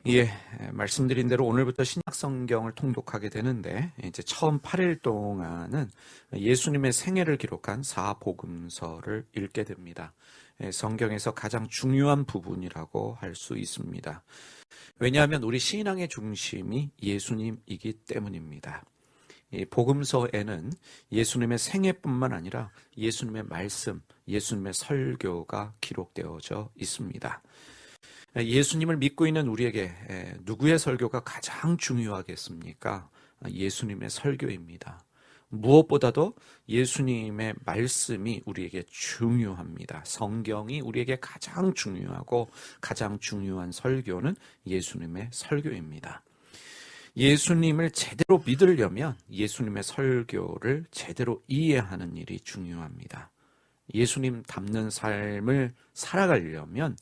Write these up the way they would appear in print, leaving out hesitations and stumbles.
예, 말씀드린 대로 오늘부터 신약 성경을 통독하게 되는데, 이제 처음 8일 동안은 예수님의 생애를 기록한 사복음서를 읽게 됩니다. 성경에서 가장 중요한 부분이라고 할 수 있습니다. 왜냐하면 우리 신앙의 중심이 예수님이기 때문입니다. 이 복음서에는 예수님의 생애뿐만 아니라 예수님의 말씀, 예수님의 설교가 기록되어져 있습니다. 예수님을 믿고 있는 우리에게 누구의 설교가 가장 중요하겠습니까? 예수님의 설교입니다. 무엇보다도 예수님의 말씀이 우리에게 중요합니다. 성경이 우리에게 가장 중요하고 가장 중요한 설교는 예수님의 설교입니다. 예수님을 제대로 믿으려면 예수님의 설교를 제대로 이해하는 일이 중요합니다. 예수님 닮는 삶을 살아가려면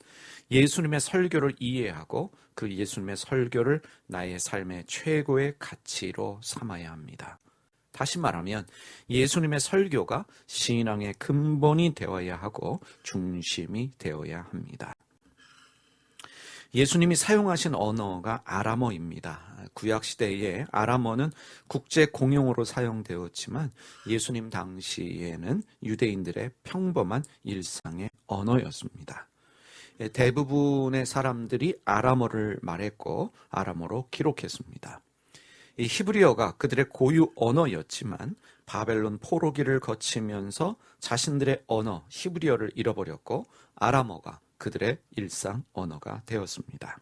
예수님의 설교를 이해하고 그 예수님의 설교를 나의 삶의 최고의 가치로 삼아야 합니다. 다시 말하면 예수님의 설교가 신앙의 근본이 되어야 하고 중심이 되어야 합니다. 예수님이 사용하신 언어가 아람어입니다. 구약시대에 아람어는 국제 공용어로 사용되었지만 예수님 당시에는 유대인들의 평범한 일상의 언어였습니다. 대부분의 사람들이 아람어를 말했고 아람어로 기록했습니다. 이 히브리어가 그들의 고유 언어였지만 바벨론 포로기를 거치면서 자신들의 언어 히브리어를 잃어버렸고 아람어가 그들의 일상 언어가 되었습니다.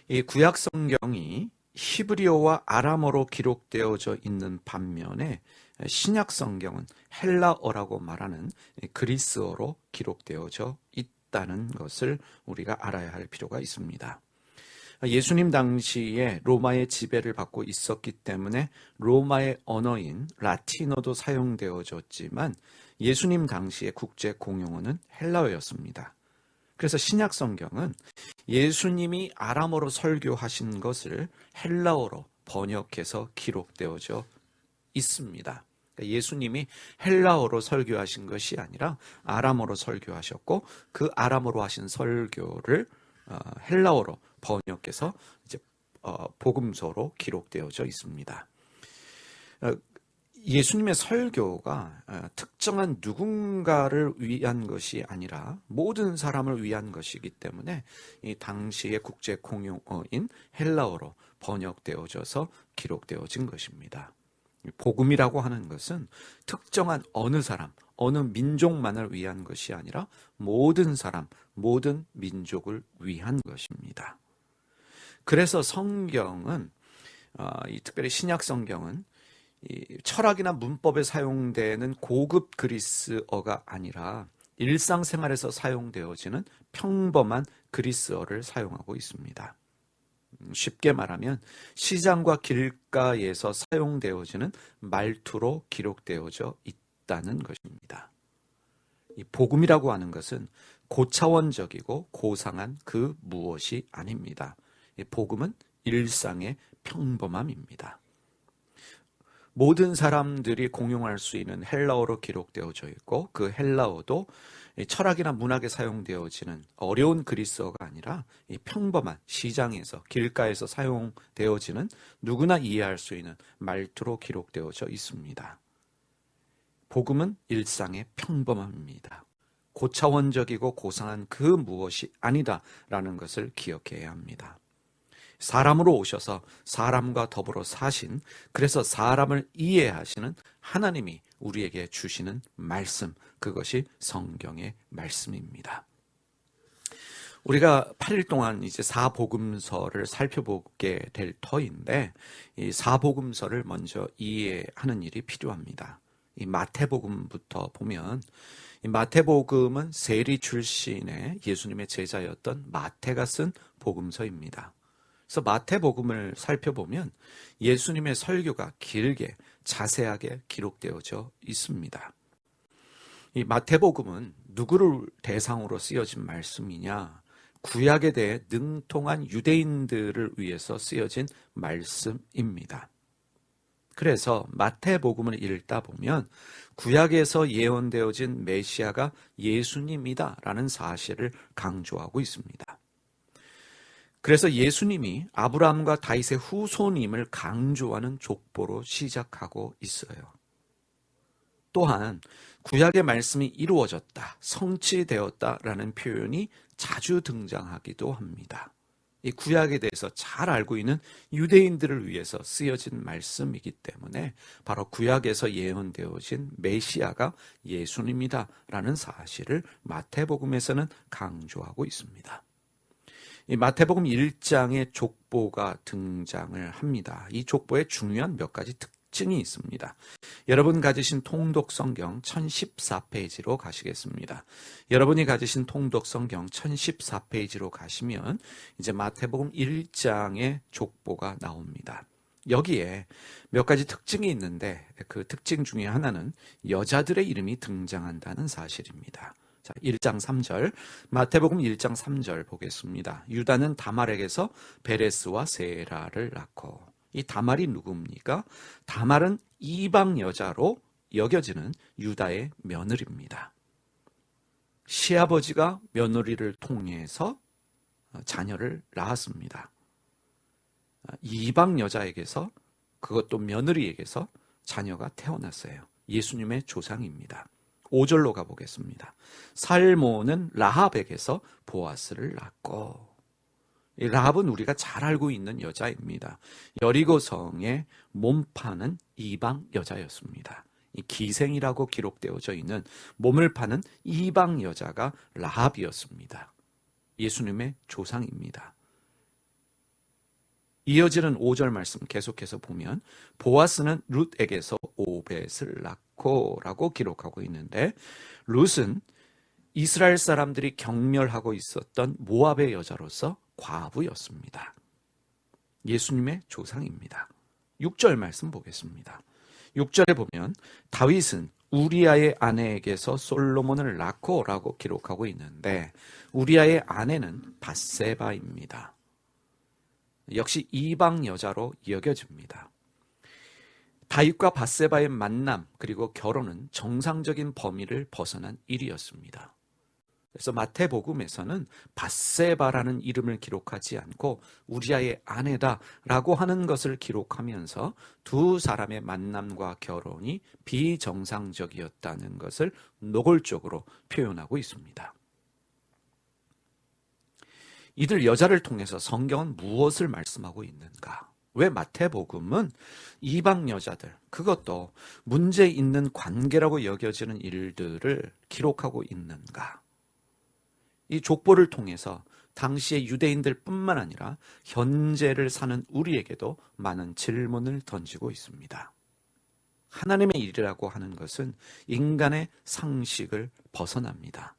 이 구약 성경이 히브리어와 아람어로 기록되어져 있는 반면에 신약 성경은 헬라어라고 말하는 그리스어로 기록되어져 있다는 것을 우리가 알아야 할 필요가 있습니다. 예수님 당시에 로마의 지배를 받고 있었기 때문에 로마의 언어인 라틴어도 사용되어졌지만 예수님 당시의 국제 공용어는 헬라어였습니다. 그래서 신약 성경은 예수님이 아람어로 설교하신 것을 헬라어로 번역해서 기록되어져 있습니다. 그러니까 예수님이 헬라어로 설교하신 것이 아니라 아람어로 설교하셨고 그 아람어로 하신 설교를 헬라어로 번역해서 이제 복음서로 기록되어져 있습니다. 예수님의 설교가 특정한 누군가를 위한 것이 아니라 모든 사람을 위한 것이기 때문에 이 당시의 국제 공용어인 헬라어로 번역되어져서 기록되어진 것입니다. 복음이라고 하는 것은 특정한 어느 사람, 어느 민족만을 위한 것이 아니라 모든 사람, 모든 민족을 위한 것입니다. 그래서 성경은 특별히 신약 성경은 이 철학이나 문법에 사용되는 고급 그리스어가 아니라 일상생활에서 사용되어지는 평범한 그리스어를 사용하고 있습니다. 쉽게 말하면 시장과 길가에서 사용되어지는 말투로 기록되어져 있다는 것입니다. 이 복음이라고 하는 것은 고차원적이고 고상한 그 무엇이 아닙니다. 이 복음은 일상의 평범함입니다. 모든 사람들이 공용할 수 있는 헬라어로 기록되어져 있고 그 헬라어도 철학이나 문학에 사용되어지는 어려운 그리스어가 아니라 평범한 시장에서 길가에서 사용되어지는 누구나 이해할 수 있는 말투로 기록되어져 있습니다. 복음은 일상의 평범함입니다. 고차원적이고 고상한 그 무엇이 아니다라는 것을 기억해야 합니다. 사람으로 오셔서 사람과 더불어 사신, 그래서 사람을 이해하시는 하나님이 우리에게 주시는 말씀, 그것이 성경의 말씀입니다. 우리가 8일 동안 이제 사복음서를 살펴보게 될 터인데 이 사복음서를 먼저 이해하는 일이 필요합니다. 이 마태복음부터 보면 이 마태복음은 세리 출신의 예수님의 제자였던 마태가 쓴 복음서입니다. 그래서 마태복음을 살펴보면 예수님의 설교가 길게 자세하게 기록되어져 있습니다. 이 마태복음은 누구를 대상으로 쓰여진 말씀이냐? 구약에 대해 능통한 유대인들을 위해서 쓰여진 말씀입니다. 그래서 마태복음을 읽다 보면 구약에서 예언되어진 메시아가 예수님이다라는 사실을 강조하고 있습니다. 그래서 예수님이 아브라함과 다윗의 후손임을 강조하는 족보로 시작하고 있어요. 또한 구약의 말씀이 이루어졌다, 성취되었다라는 표현이 자주 등장하기도 합니다. 이 구약에 대해서 잘 알고 있는 유대인들을 위해서 쓰여진 말씀이기 때문에 바로 구약에서 예언되어진 메시아가 예수님이다라는 사실을 마태복음에서는 강조하고 있습니다. 이 마태복음 1장의 족보가 등장을 합니다. 이 족보에 중요한 몇 가지 특징이 있습니다. 여러분 가지신 통독 성경 1014페이지로 가시겠습니다. 여러분이 가지신 통독 성경 1014페이지로 가시면 이제 마태복음 1장의 족보가 나옵니다. 여기에 몇 가지 특징이 있는데 그 특징 중에 하나는 여자들의 이름이 등장한다는 사실입니다. 자, 1장 3절, 마태복음 1장 3절 보겠습니다. 유다는 다말에게서 베레스와 세라를 낳고, 이 다말이 누굽니까? 다말은 이방 여자로 여겨지는 유다의 며느리입니다. 시아버지가 며느리를 통해서 자녀를 낳았습니다. 이방 여자에게서, 그것도 며느리에게서 자녀가 태어났어요. 예수님의 조상입니다. 5절로 가보겠습니다. 살모는 라합에게서 보아스를 낳고, 이 라합은 우리가 잘 알고 있는 여자입니다. 여리고성에 몸 파는 이방 여자였습니다. 이 기생이라고 기록되어져 있는 몸을 파는 이방 여자가 라합이었습니다. 예수님의 조상입니다. 이어지는 5절 말씀 계속해서 보면 보아스는 룻에게서 오벳을 낳고 라고 기록하고 있는데, 룻은 이스라엘 사람들이 경멸하고 있었던 모압의 여자로서 과부였습니다. 예수님의 조상입니다. 6절 말씀 보겠습니다. 6절에 보면 다윗은 우리아의 아내에게서 솔로몬을 낳고 라고 기록하고 있는데, 우리아의 아내는 밧세바입니다. 역시 이방 여자로 여겨집니다. 다윗과 밧세바의 만남 그리고 결혼은 정상적인 범위를 벗어난 일이었습니다. 그래서 마태복음에서는 밧세바라는 이름을 기록하지 않고 우리아의 아내다라고 하는 것을 기록하면서 두 사람의 만남과 결혼이 비정상적이었다는 것을 노골적으로 표현하고 있습니다. 이들 여자를 통해서 성경은 무엇을 말씀하고 있는가? 왜 마태복음은 이방 여자들, 그것도 문제 있는 관계라고 여겨지는 일들을 기록하고 있는가? 이 족보를 통해서 당시의 유대인들 뿐만 아니라 현재를 사는 우리에게도 많은 질문을 던지고 있습니다. 하나님의 일이라고 하는 것은 인간의 상식을 벗어납니다.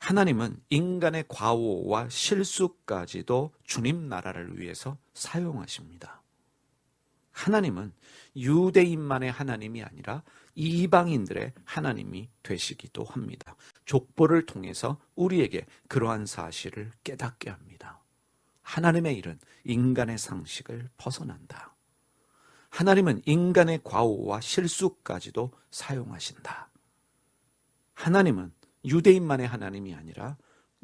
하나님은 인간의 과오와 실수까지도 주님 나라를 위해서 사용하십니다. 하나님은 유대인만의 하나님이 아니라 이방인들의 하나님이 되시기도 합니다. 족보를 통해서 우리에게 그러한 사실을 깨닫게 합니다. 하나님의 일은 인간의 상식을 벗어난다. 하나님은 인간의 과오와 실수까지도 사용하신다. 하나님은 유대인만의 하나님이 아니라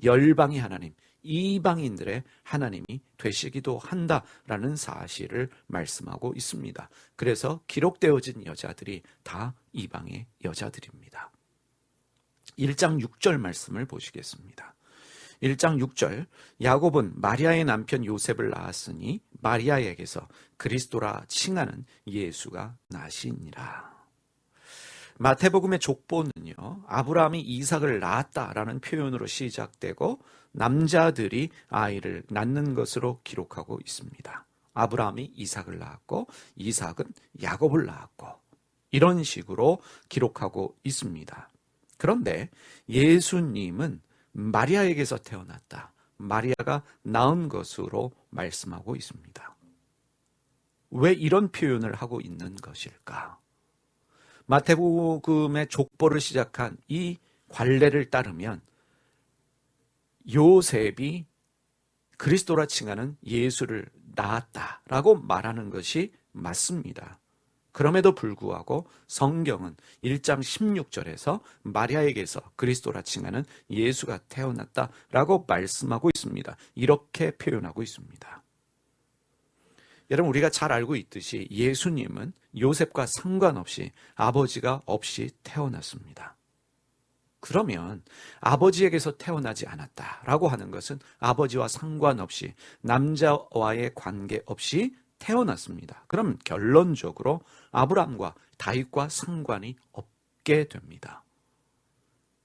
열방의 하나님, 이방인들의 하나님이 되시기도 한다라는 사실을 말씀하고 있습니다. 그래서 기록되어진 여자들이 다 이방의 여자들입니다. 1장 6절 말씀을 보시겠습니다. 1장 6절, 야곱은 마리아의 남편 요셉을 낳았으니 마리아에게서 그리스도라 칭하는 예수가 나시니라. 마태복음의 족보는요, 아브라함이 이삭을 낳았다라는 표현으로 시작되고 남자들이 아이를 낳는 것으로 기록하고 있습니다. 아브라함이 이삭을 낳았고 이삭은 야곱을 낳았고 이런 식으로 기록하고 있습니다. 그런데 예수님은 마리아에게서 태어났다, 마리아가 낳은 것으로 말씀하고 있습니다. 왜 이런 표현을 하고 있는 것일까? 마태복음의 족보를 시작한 이 관례를 따르면 요셉이 그리스도라 칭하는 예수를 낳았다라고 말하는 것이 맞습니다. 그럼에도 불구하고 성경은 1장 16절에서 마리아에게서 그리스도라 칭하는 예수가 태어났다라고 말씀하고 있습니다. 이렇게 표현하고 있습니다. 여러분, 우리가 잘 알고 있듯이 예수님은 요셉과 상관없이 아버지가 없이 태어났습니다. 그러면 아버지에게서 태어나지 않았다라고 하는 것은 아버지와 상관없이 남자와의 관계 없이 태어났습니다. 그럼 결론적으로 아브라함과 다윗과 상관이 없게 됩니다.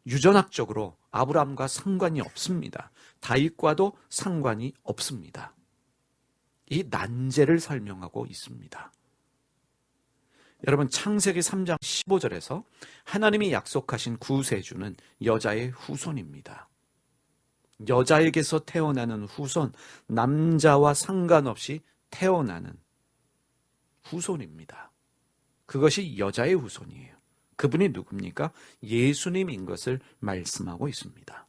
유전학적으로 아브라함과 상관이 없습니다. 다윗과도 상관이 없습니다. 이 난제를 설명하고 있습니다. 여러분, 창세기 3장 15절에서 하나님이 약속하신 구세주는 여자의 후손입니다. 여자에게서 태어나는 후손, 남자와 상관없이 태어나는 후손입니다. 그것이 여자의 후손이에요. 그분이 누굽니까? 예수님인 것을 말씀하고 있습니다.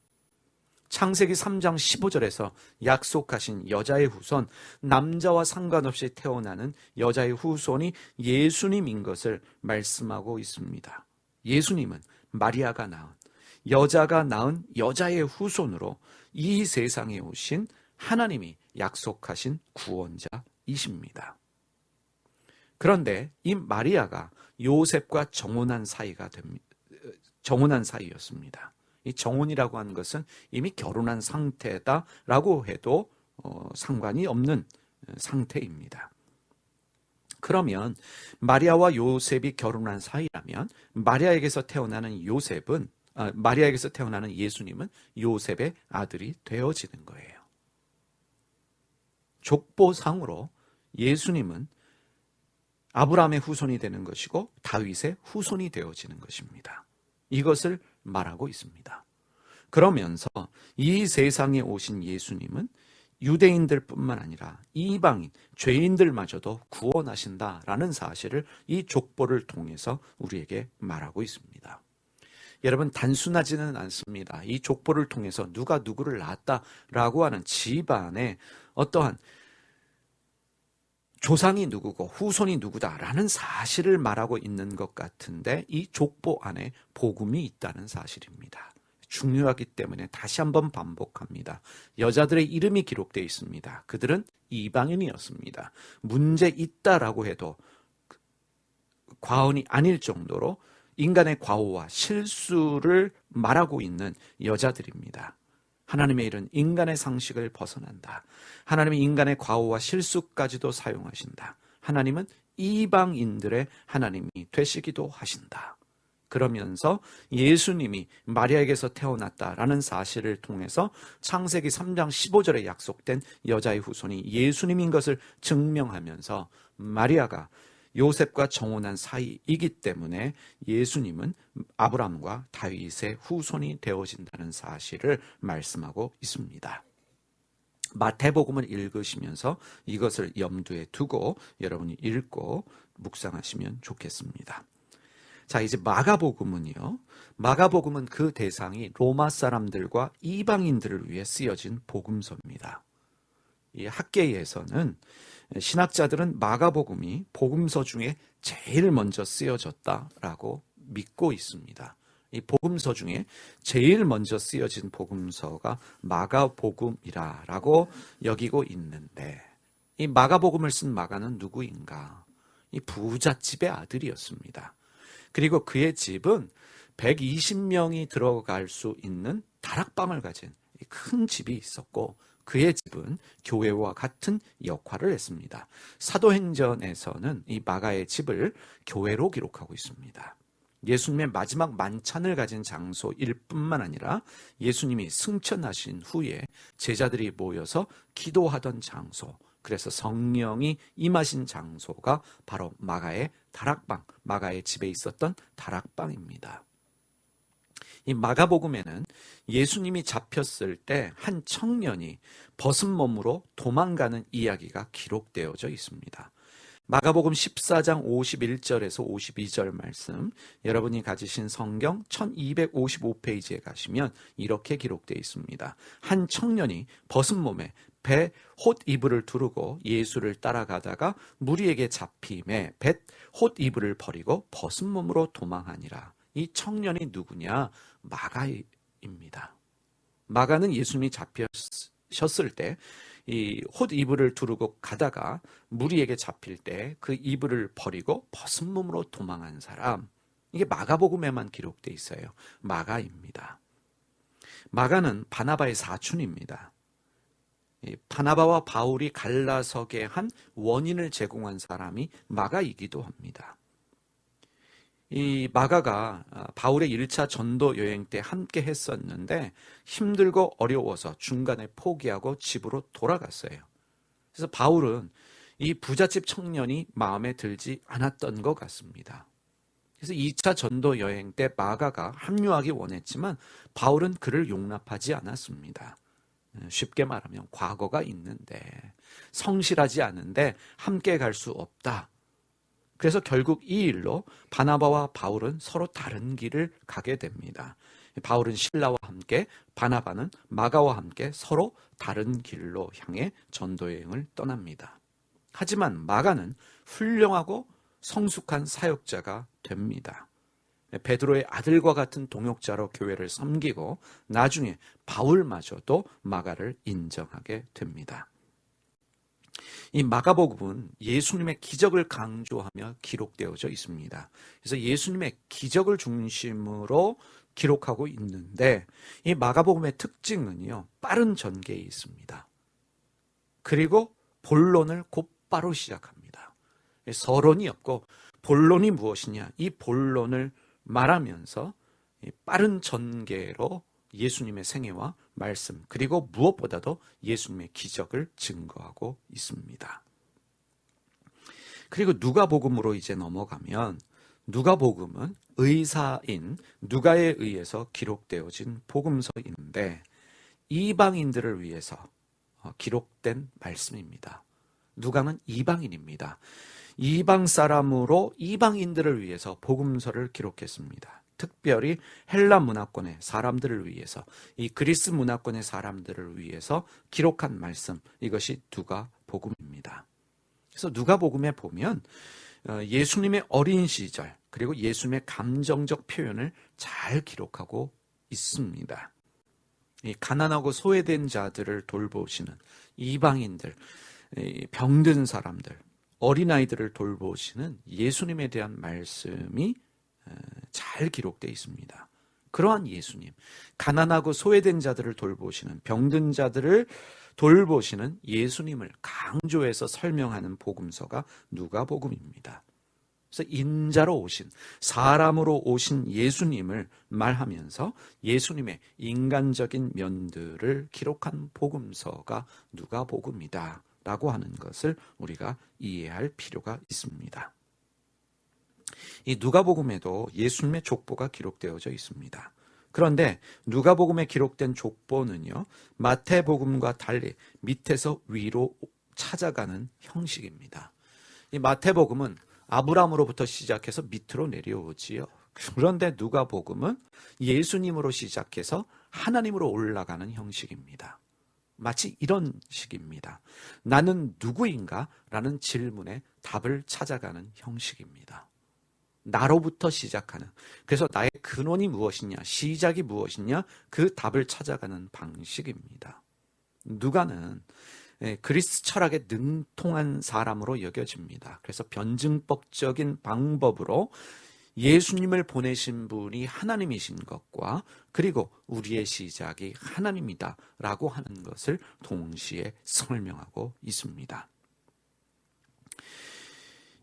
창세기 3장 15절에서 약속하신 여자의 후손, 남자와 상관없이 태어나는 여자의 후손이 예수님인 것을 말씀하고 있습니다. 예수님은 마리아가 낳은, 여자가 낳은 여자의 후손으로 이 세상에 오신 하나님이 약속하신 구원자이십니다. 그런데 이 마리아가 요셉과 정혼한 사이였습니다. 이 정혼이라고 하는 것은 이미 결혼한 상태다라고 해도 상관이 없는 상태입니다. 그러면 마리아와 요셉이 결혼한 사이라면 마리아에게서 태어나는 예수님은 요셉의 아들이 되어지는 거예요. 족보상으로 예수님은 아브라함의 후손이 되는 것이고 다윗의 후손이 되어지는 것입니다. 이것을 말하고 있습니다. 그러면서 이 세상에 오신 예수님은 유대인들뿐만 아니라 이방인, 죄인들마저도 구원하신다라는 사실을 이 족보를 통해서 우리에게 말하고 있습니다. 여러분, 단순하지는 않습니다. 이 족보를 통해서 누가 누구를 낳았다라고 하는 집안의 어떠한 조상이 누구고 후손이 누구다라는 사실을 말하고 있는 것 같은데 이 족보 안에 복음이 있다는 사실입니다. 중요하기 때문에 다시 한번 반복합니다. 여자들의 이름이 기록되어 있습니다. 그들은 이방인이었습니다. 문제 있다라고 해도 과언이 아닐 정도로 인간의 과오와 실수를 말하고 있는 여자들입니다. 하나님의 일은 인간의 상식을 벗어난다. 하나님은 인간의 과오와 실수까지도 사용하신다. 하나님은 이방인들의 하나님이 되시기도 하신다. 그러면서 예수님이 마리아에게서 태어났다라는 사실을 통해서 창세기 3장 15절에 약속된 여자의 후손이 예수님인 것을 증명하면서 마리아가 요셉과 정혼한 사이이기 때문에 예수님은 아브라함과 다윗의 후손이 되어진다는 사실을 말씀하고 있습니다. 마태복음을 읽으시면서 이것을 염두에 두고 여러분이 읽고 묵상하시면 좋겠습니다. 자, 이제 마가복음은요. 마가복음은 그 대상이 로마 사람들과 이방인들을 위해 쓰여진 복음서입니다. 이 학계에서는 신학자들은 마가복음이 복음서 중에 제일 먼저 쓰여졌다라고 믿고 있습니다. 이 복음서 중에 제일 먼저 쓰여진 복음서가 마가복음이라고 여기고 있는데 이 마가복음을 쓴 마가는 누구인가? 이 부잣집의 아들이었습니다. 그리고 그의 집은 120명이 들어갈 수 있는 다락방을 가진 큰 집이 있었고 그의 집은 교회와 같은 역할을 했습니다. 사도행전에서는 이 마가의 집을 교회로 기록하고 있습니다. 예수님의 마지막 만찬을 가진 장소일 뿐만 아니라 예수님이 승천하신 후에 제자들이 모여서 기도하던 장소, 그래서 성령이 임하신 장소가 바로 마가의 다락방, 마가의 집에 있었던 다락방입니다. 이 마가복음에는 예수님이 잡혔을 때 한 청년이 벗은 몸으로 도망가는 이야기가 기록되어져 있습니다. 마가복음 14장 51절에서 52절 말씀, 여러분이 가지신 성경 1255페이지에 가시면 이렇게 기록되어 있습니다. 한 청년이 벗은 몸에 배 홑 이불을 두르고 예수를 따라가다가 무리에게 잡힘에 뱃 홑 이불을 버리고 벗은 몸으로 도망하니라. 이 청년이 누구냐? 마가입니다. 마가는 예수님이 잡히셨을 때 이 홑 이불을 두르고 가다가 무리에게 잡힐 때 그 이불을 버리고 벗은 몸으로 도망한 사람, 이게 마가복음에만 기록되어 있어요. 마가입니다. 마가는 바나바의 사촌입니다. 바나바와 바울이 갈라서게 한 원인을 제공한 사람이 마가이기도 합니다. 이 마가가 바울의 1차 전도 여행 때 함께 했었는데 힘들고 어려워서 중간에 포기하고 집으로 돌아갔어요. 그래서 바울은 이 부잣집 청년이 마음에 들지 않았던 것 같습니다. 그래서 2차 전도 여행 때 마가가 합류하기 원했지만 바울은 그를 용납하지 않았습니다. 쉽게 말하면 과거가 있는데, 성실하지 않은데 함께 갈 수 없다. 그래서 결국 이 일로 바나바와 바울은 서로 다른 길을 가게 됩니다. 바울은 실라와 함께, 바나바는 마가와 함께 서로 다른 길로 향해 전도여행을 떠납니다. 하지만 마가는 훌륭하고 성숙한 사역자가 됩니다. 베드로의 아들과 같은 동역자로 교회를 섬기고 나중에 바울마저도 마가를 인정하게 됩니다. 이 마가복음은 예수님의 기적을 강조하며 기록되어져 있습니다. 그래서 예수님의 기적을 중심으로 기록하고 있는데, 이 마가복음의 특징은요, 빠른 전개에 있습니다. 그리고 본론을 곧바로 시작합니다. 서론이 없고 본론이 무엇이냐, 이 본론을 말하면서 빠른 전개로 예수님의 생애와 말씀, 그리고 무엇보다도 예수님의 기적을 증거하고 있습니다. 그리고 누가복음으로 이제 넘어가면, 누가복음은 의사인 누가에 의해서 기록되어진 복음서인데 이방인들을 위해서 기록된 말씀입니다. 누가는 이방인입니다. 이방 사람으로 이방인들을 위해서 복음서를 기록했습니다. 특별히 헬라 문화권의 사람들을 위해서, 이 그리스 문화권의 사람들을 위해서 기록한 말씀, 이것이 누가복음입니다. 그래서 누가복음에 보면 예수님의 어린 시절, 그리고 예수님의 감정적 표현을 잘 기록하고 있습니다. 이 가난하고 소외된 자들을 돌보시는 이방인들, 병든 사람들, 어린아이들을 돌보시는 예수님에 대한 말씀이 잘 기록되어 있습니다. 그러한 예수님, 가난하고 소외된 자들을 돌보시는, 병든 자들을 돌보시는 예수님을 강조해서 설명하는 복음서가 누가복음입니다. 그래서 인자로 오신, 사람으로 오신 예수님을 말하면서 예수님의 인간적인 면들을 기록한 복음서가 누가복음이다 라고 하는 것을 우리가 이해할 필요가 있습니다. 이 누가복음에도 예수님의 족보가 기록되어져 있습니다. 그런데 누가복음에 기록된 족보는요, 마태복음과 달리 밑에서 위로 찾아가는 형식입니다. 이 마태복음은 아브라함으로부터 시작해서 밑으로 내려오지요. 그런데 누가복음은 예수님으로 시작해서 하나님으로 올라가는 형식입니다. 마치 이런 식입니다. 나는 누구인가? 라는 질문에 답을 찾아가는 형식입니다. 나로부터 시작하는, 그래서 나의 근원이 무엇이냐, 시작이 무엇이냐, 그 답을 찾아가는 방식입니다. 누가는 그리스 철학에 능통한 사람으로 여겨집니다. 그래서 변증법적인 방법으로 예수님을 보내신 분이 하나님이신 것과, 그리고 우리의 시작이 하나님이다 라고 하는 것을 동시에 설명하고 있습니다.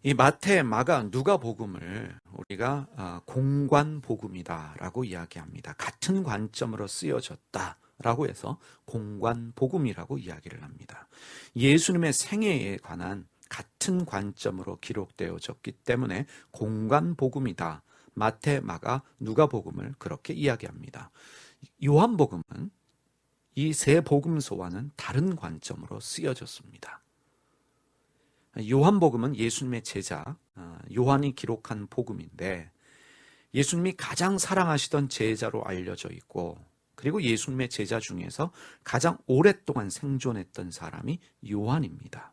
이 마태, 마가, 누가복음을 우리가 공관복음이다라고 이야기합니다. 같은 관점으로 쓰여졌다라고 해서 공관복음이라고 이야기를 합니다. 예수님의 생애에 관한 같은 관점으로 기록되어졌기 때문에 공관복음이다. 마태, 마가, 누가복음을 그렇게 이야기합니다. 요한복음은 이 세 복음서와는 다른 관점으로 쓰여졌습니다. 요한복음은 예수님의 제자 요한이 기록한 복음인데 예수님이 가장 사랑하시던 제자로 알려져 있고 그리고 예수님의 제자 중에서 가장 오랫동안 생존했던 사람이 요한입니다.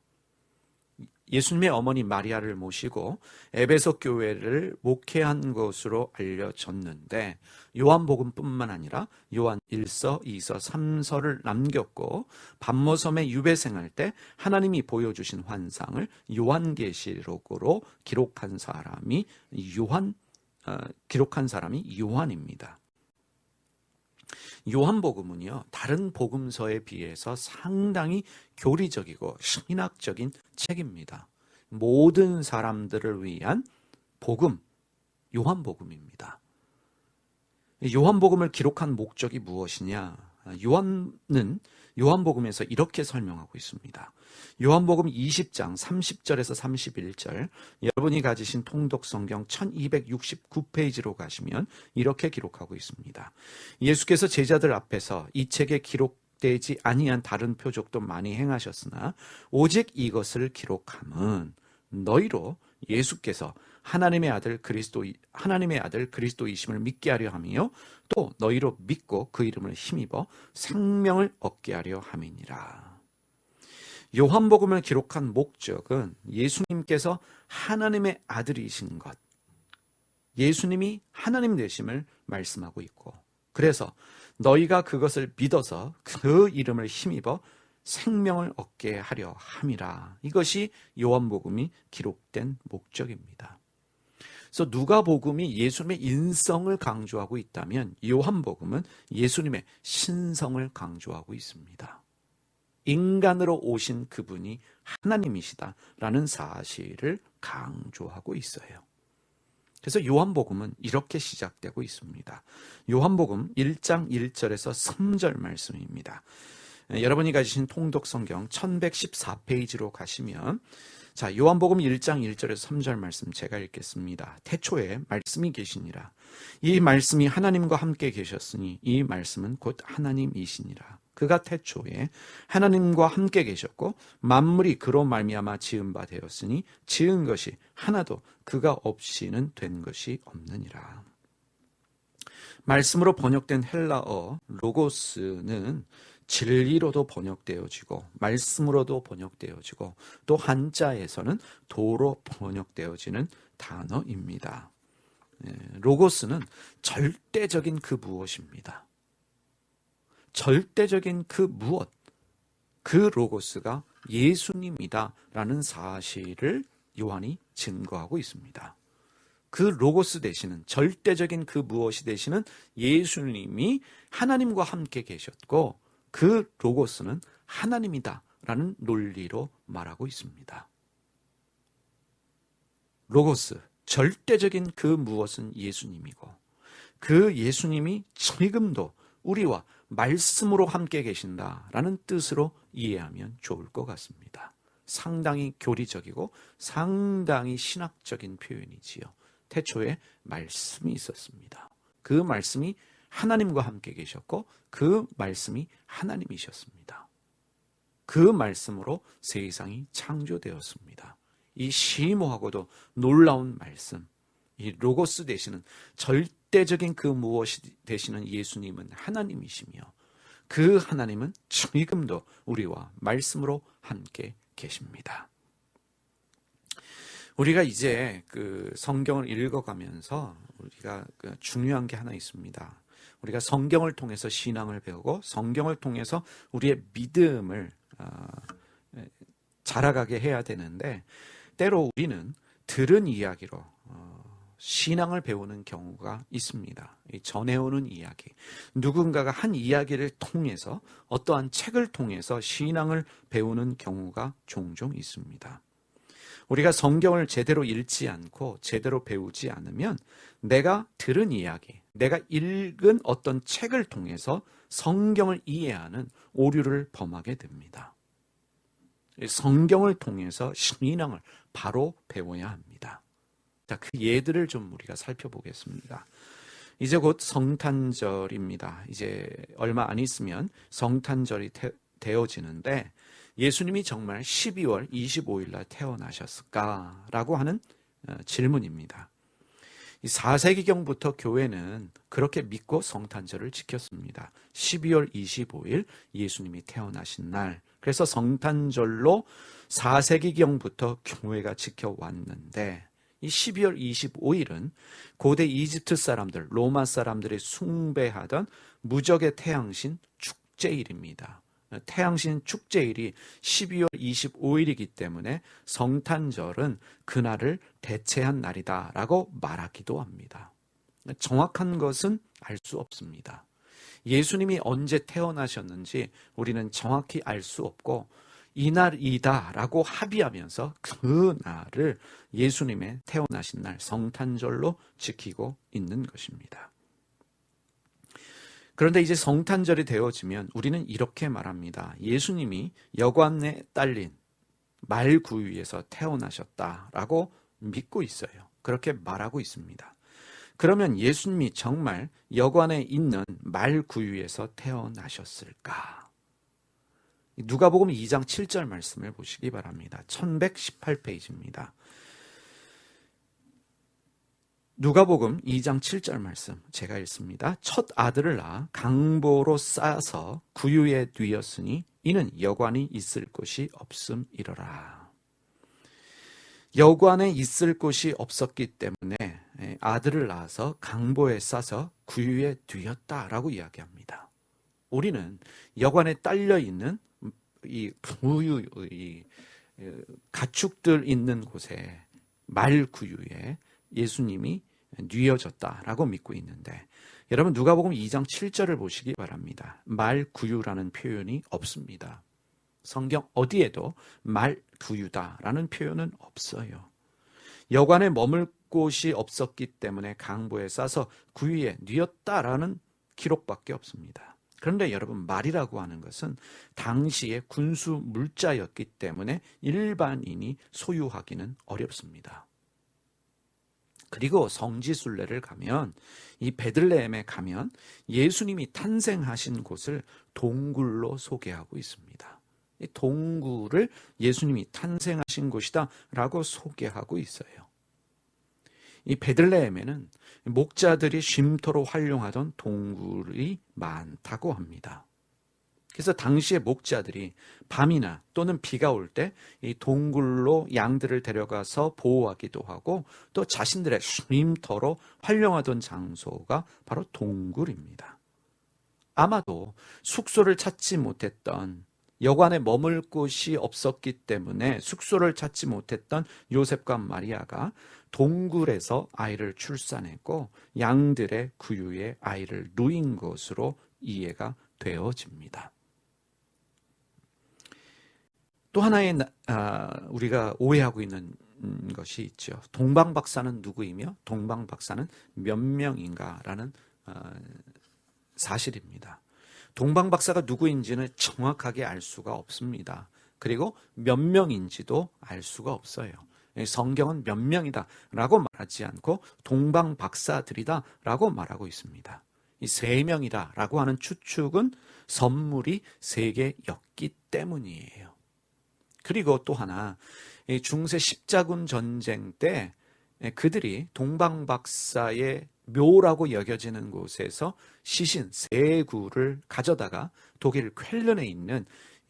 예수님의 어머니 마리아를 모시고 에베소 교회를 목회한 것으로 알려졌는데 요한복음뿐만 아니라 요한 1서, 2서, 3서를 남겼고 반모섬에 유배생할 때 하나님이 보여주신 환상을 요한계시록으로 기록한 사람이 요한입니다. 요한복음은요, 다른 복음서에 비해서 상당히 교리적이고 신학적인 책입니다. 모든 사람들을 위한 복음, 요한복음입니다. 요한복음을 기록한 목적이 무엇이냐? 요한은 요한복음에서 이렇게 설명하고 있습니다. 요한복음 20장 30절에서 31절, 여러분이 가지신 통독성경 1269페이지로 가시면 이렇게 기록하고 있습니다. 예수께서 제자들 앞에서 이 책에 기록되지 아니한 다른 표적도 많이 행하셨으나 오직 이것을 기록함은 너희로 예수께서 하나님의 아들 그리스도이심을 믿게 하려 함이요 또 너희로 믿고 그 이름을 힘입어 생명을 얻게 하려 함이니라. 요한복음을 기록한 목적은 예수님께서 하나님의 아들이신 것, 예수님이 하나님 되심을 말씀하고 있고 그래서 너희가 그것을 믿어서 그 이름을 힘입어 생명을 얻게 하려 함이라. 이것이 요한복음이 기록된 목적입니다. 그래서 누가복음이 예수님의 인성을 강조하고 있다면 요한복음은 예수님의 신성을 강조하고 있습니다. 인간으로 오신 그분이 하나님이시다라는 사실을 강조하고 있어요. 그래서 요한복음은 이렇게 시작되고 있습니다. 요한복음 1장 1절에서 3절 말씀입니다. 여러분이 가지신 통독성경 1114페이지로 가시면 자, 요한복음 1장 1절에서 3절 말씀 제가 읽겠습니다. 태초에 말씀이 계시니라. 이 말씀이 하나님과 함께 계셨으니 이 말씀은 곧 하나님이시니라. 그가 태초에 하나님과 함께 계셨고 만물이 그로 말미암아 지은 바 되었으니 지은 것이 하나도 그가 없이는 된 것이 없느니라. 말씀으로 번역된 헬라어 로고스는 진리로도 번역되어지고 말씀으로도 번역되어지고 또 한자에서는 도로 번역되어지는 단어입니다. 로고스는 절대적인 그 무엇입니다. 절대적인 그 무엇, 그 로고스가 예수님이다라는 사실을 요한이 증거하고 있습니다. 그 로고스 되시는 절대적인 그 무엇이 되시는 예수님이 하나님과 함께 계셨고 그 로고스는 하나님이다라는 논리로 말하고 있습니다. 로고스, 절대적인 그 무엇은 예수님이고 그 예수님이 지금도 우리와 말씀으로 함께 계신다라는 뜻으로 이해하면 좋을 것 같습니다. 상당히 교리적이고 상당히 신학적인 표현이지요. 태초에 말씀이 있었습니다. 그 말씀이 하나님과 함께 계셨고 그 말씀이 하나님이셨습니다. 그 말씀으로 세상이 창조되었습니다. 이 심오하고도 놀라운 말씀, 이 로고스 되시는 절대적인 그 무엇이 되시는 예수님은 하나님이시며 그 하나님은 지금도 우리와 말씀으로 함께 계십니다. 우리가 이제 그 성경을 읽어가면서 우리가 중요한 게 하나 있습니다. 우리가 성경을 통해서 신앙을 배우고 성경을 통해서 우리의 믿음을 자라가게 해야 되는데 때로 우리는 들은 이야기로 신앙을 배우는 경우가 있습니다. 전해오는 이야기, 누군가가 한 이야기를 통해서 어떠한 책을 통해서 신앙을 배우는 경우가 종종 있습니다. 우리가 성경을 제대로 읽지 않고 제대로 배우지 않으면 내가 들은 이야기, 내가 읽은 어떤 책을 통해서 성경을 이해하는 오류를 범하게 됩니다. 성경을 통해서 신앙을 바로 배워야 합니다. 자, 그 예들을 좀 우리가 살펴보겠습니다. 이제 곧 성탄절입니다. 이제 얼마 안 있으면 성탄절이 되어지는데 예수님이 정말 12월 25일 날 태어나셨을까라고 하는 질문입니다. 4세기경부터 교회는 그렇게 믿고 성탄절을 지켰습니다. 12월 25일 예수님이 태어나신 날. 그래서 성탄절로 4세기경부터 교회가 지켜왔는데 이 12월 25일은 고대 이집트 사람들, 로마 사람들이 숭배하던 무적의 태양신 축제일입니다. 태양신 축제일이 12월 25일이기 때문에 성탄절은 그날을 대체한 날이다라고 말하기도 합니다. 정확한 것은 알 수 없습니다. 예수님이 언제 태어나셨는지 우리는 정확히 알 수 없고 이날이다라고 합의하면서 그 날을 예수님의 태어나신 날 성탄절로 지키고 있는 것입니다. 그런데 이제 성탄절이 되어지면 우리는 이렇게 말합니다. 예수님이 여관에 딸린 말구유에서 태어나셨다라고 믿고 있어요. 그렇게 말하고 있습니다. 그러면 예수님이 정말 여관에 있는 말구유에서 태어나셨을까? 누가복음 2장 7절 말씀을 보시기 바랍니다. 1118페이지입니다. 누가복음 2장 7절 말씀 제가 읽습니다. 첫 아들을 낳아 강보로 싸서 구유에 뉘었으니 이는 여관이 있을 곳이 없음이러라. 여관에 있을 곳이 없었기 때문에 아들을 낳아서 강보에 싸서 구유에 뉘었다라고 이야기합니다. 우리는 여관에 딸려 있는 이 구유, 가축들 있는 곳에 말구유에 예수님이 뉘어졌다라고 믿고 있는데 여러분 누가복음 2장 7절을 보시기 바랍니다. 말구유라는 표현이 없습니다. 성경 어디에도 말구유다라는 표현은 없어요. 여관에 머물 곳이 없었기 때문에 강보에 싸서 구유에 뉘었다라는 기록밖에 없습니다. 그런데 여러분 말이라고 하는 것은 당시의 군수 물자였기 때문에 일반인이 소유하기는 어렵습니다. 그리고 성지순례를 가면 이 베들레헴에 가면 예수님이 탄생하신 곳을 동굴로 소개하고 있습니다. 이 동굴을 예수님이 탄생하신 곳이다 라고 소개하고 있어요. 이 베들레헴에는 목자들이 쉼터로 활용하던 동굴이 많다고 합니다. 그래서 당시의 목자들이 밤이나 또는 비가 올 때 이 동굴로 양들을 데려가서 보호하기도 하고 또 자신들의 쉼터로 활용하던 장소가 바로 동굴입니다. 아마도 숙소를 찾지 못했던 여관에 머물 곳이 없었기 때문에 숙소를 찾지 못했던 요셉과 마리아가 동굴에서 아이를 출산했고 양들의 구유에 아이를 누인 것으로 이해가 되어집니다. 또 하나의 우리가 오해하고 있는 것이 있죠. 동방박사는 누구이며 동방박사는 몇 명인가라는 사실입니다. 동방박사가 누구인지는 정확하게 알 수가 없습니다. 그리고 몇 명인지도 알 수가 없어요. 성경은 몇 명이다 라고 말하지 않고 동방박사들이다 라고 말하고 있습니다. 이 세 명이다 라고 하는 추측은 선물이 3개였기 때문이에요. 그리고 또 하나 중세 십자군 전쟁 때 그들이 동방박사의 묘라고 여겨지는 곳에서 시신 3구를 가져다가 독일 쾰른에 있는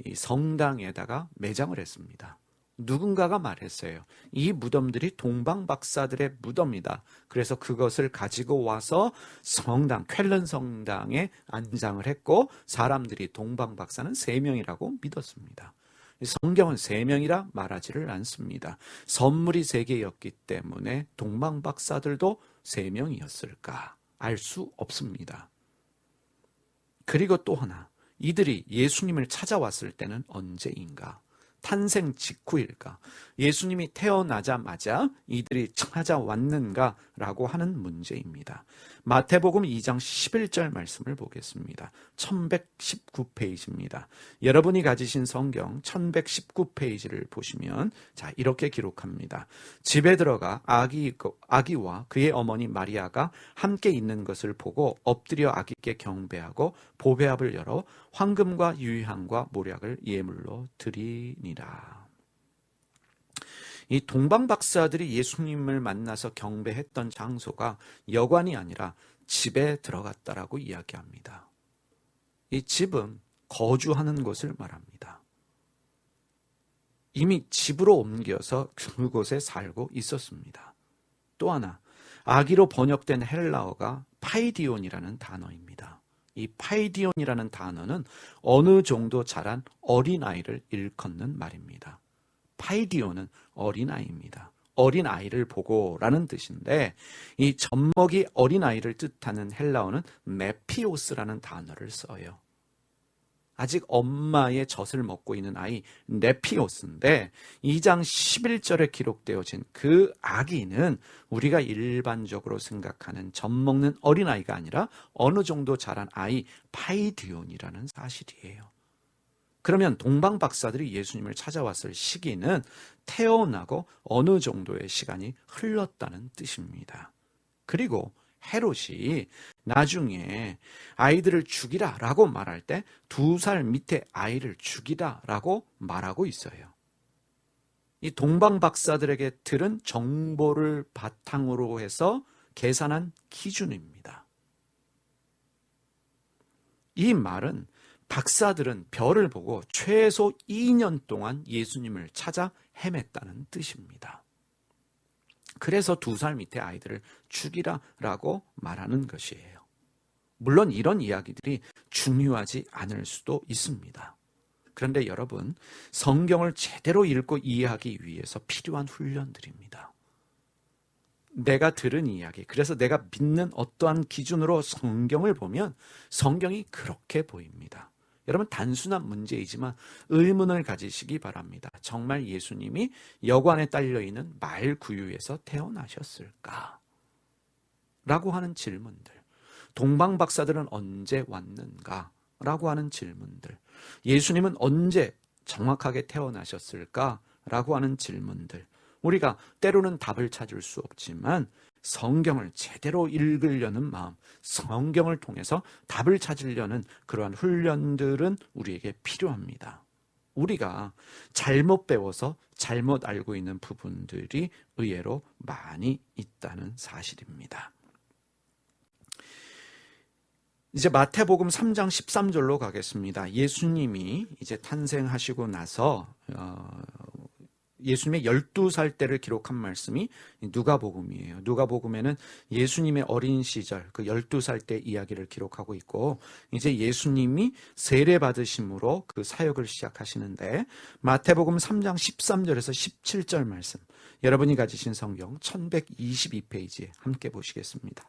이 성당에다가 매장을 했습니다. 누군가가 말했어요. 이 무덤들이 동방박사들의 무덤이다. 그래서 그것을 가지고 와서 성당, 쾰른 성당에 안장을 했고 사람들이 동방박사는 3명이라고 믿었습니다. 성경은 3명이라 말하지를 않습니다. 선물이 3개였기 때문에 동방박사들도 3명이었을까? 알 수 없습니다. 그리고 또 하나, 이들이 예수님을 찾아왔을 때는 언제인가? 탄생 직후일까? 예수님이 태어나자마자 이들이 찾아왔는가라고 하는 문제입니다. 마태복음 2장 11절 말씀을 보겠습니다. 1119페이지입니다. 여러분이 가지신 성경 1119페이지를 보시면 자, 이렇게 기록합니다. 집에 들어가 아기와 그의 어머니 마리아가 함께 있는 것을 보고 엎드려 아기께 경배하고 보배압을 열어 황금과 유향과 모략을 예물로 드리니라. 이 동방 박사들이 예수님을 만나서 경배했던 장소가 여관이 아니라 집에 들어갔다라고 이야기합니다. 이 집은 거주하는 곳을 말합니다. 이미 집으로 옮겨서 그곳에 살고 있었습니다. 또 하나, 아기로 번역된 헬라어가 파이디온이라는 단어입니다. 이 파이디온이라는 단어는 어느 정도 자란 어린아이를 일컫는 말입니다. 파이디오는 어린아이입니다. 어린아이를 보고라는 뜻인데 이 젖먹이 어린아이를 뜻하는 헬라어는 네피오스라는 단어를 써요. 아직 엄마의 젖을 먹고 있는 아이 네피오스인데 2장 11절에 기록되어진 그 아기는 우리가 일반적으로 생각하는 젖먹는 어린아이가 아니라 어느 정도 자란 아이 파이디온이라는 사실이에요. 그러면 동방 박사들이 예수님을 찾아왔을 시기는 태어나고 어느 정도의 시간이 흘렀다는 뜻입니다. 그리고 헤롯이 나중에 아이들을 죽이라라고 말할 때 2살 밑에 아이를 죽이라라고 말하고 있어요. 이 동방 박사들에게 들은 정보를 바탕으로 해서 계산한 기준입니다. 이 말은 박사들은 별을 보고 최소 2년 동안 예수님을 찾아 헤맸다는 뜻입니다. 그래서 2살 밑에 아이들을 죽이라라고 말하는 것이에요. 물론 이런 이야기들이 중요하지 않을 수도 있습니다. 그런데 여러분, 성경을 제대로 읽고 이해하기 위해서 필요한 훈련들입니다. 내가 들은 이야기, 그래서 내가 믿는 어떠한 기준으로 성경을 보면 성경이 그렇게 보입니다. 여러분, 단순한 문제이지만 의문을 가지시기 바랍니다. 정말 예수님이 여관에 딸려있는 말 구유에서 태어나셨을까? 라고 하는 질문들. 동방 박사들은 언제 왔는가? 라고 하는 질문들. 예수님은 언제 정확하게 태어나셨을까? 라고 하는 질문들. 우리가 때로는 답을 찾을 수 없지만 성경을 제대로 읽으려는 마음, 성경을 통해서 답을 찾으려는 그러한 훈련들은 우리에게 필요합니다. 우리가 잘못 배워서 잘못 알고 있는 부분들이 의외로 많이 있다는 사실입니다. 이제 마태복음 3장 13절로 가겠습니다. 예수님이 이제 탄생하시고 나서 예수님의 12살 때를 기록한 말씀이 누가복음이에요. 누가복음에는 예수님의 어린 시절, 그 12살 때 이야기를 기록하고 있고, 이제 예수님이 세례 받으심으로 그 사역을 시작하시는데, 마태복음 3장 13절에서 17절 말씀, 여러분이 가지신 성경 1122페이지에 함께 보시겠습니다.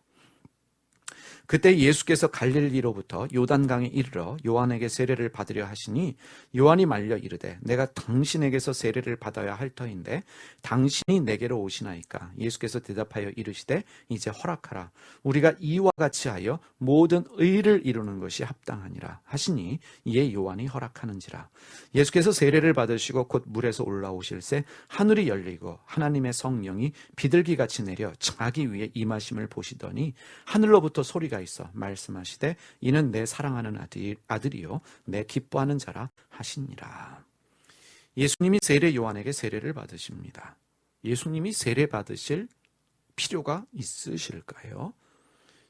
그때 예수께서 갈릴리로부터 요단강에 이르러 요한에게 세례를 받으려 하시니 요한이 말려 이르되 내가 당신에게서 세례를 받아야 할 터인데 당신이 내게로 오시나이까? 예수께서 대답하여 이르시되 이제 허락하라. 우리가 이와 같이 하여 모든 의를 이루는 것이 합당하니라 하시니 이에 요한이 허락하는지라. 예수께서 세례를 받으시고 곧 물에서 올라오실새 하늘이 열리고 하나님의 성령이 비둘기같이 내려 자기 위에 임하심을 보시더니 하늘로부터 소리가 있어 말씀하시되 이는 내 사랑하는 아들이요 내 기뻐하는 자라 하시니라. 예수님이 세례 요한에게 세례를 받으십니다. 예수님이 세례 받으실 필요가 있으실까요?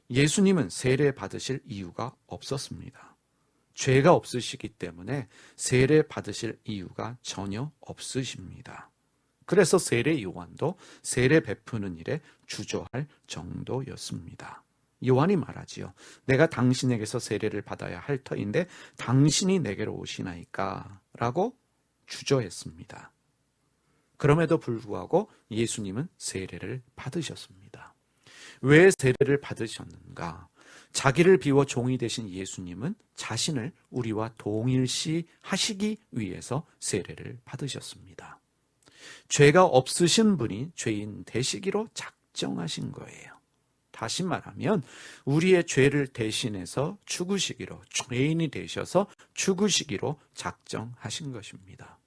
예수님은 세례 받으실 이유가 없었습니다. 죄가 없으시기 때문에 세례 받으실 이유가 전혀 없으십니다. 그래서 세례 요한도 세례 베푸는 일에 주저할 정도였습니다. 요한이 말하지요. 내가 당신에게서 세례를 받아야 할 터인데 당신이 내게로 오시나이까? 라고 주저했습니다. 그럼에도 불구하고 예수님은 세례를 받으셨습니다. 왜 세례를 받으셨는가? 자기를 비워 종이 되신 예수님은 자신을 우리와 동일시 하시기 위해서 세례를 받으셨습니다. 죄가 없으신 분이 죄인 되시기로 작정하신 거예요. 다시 말하면 우리의 죄를 대신해서 죽으시기로, 죄인이 되셔서 죽으시기로 작정하신 것입니다.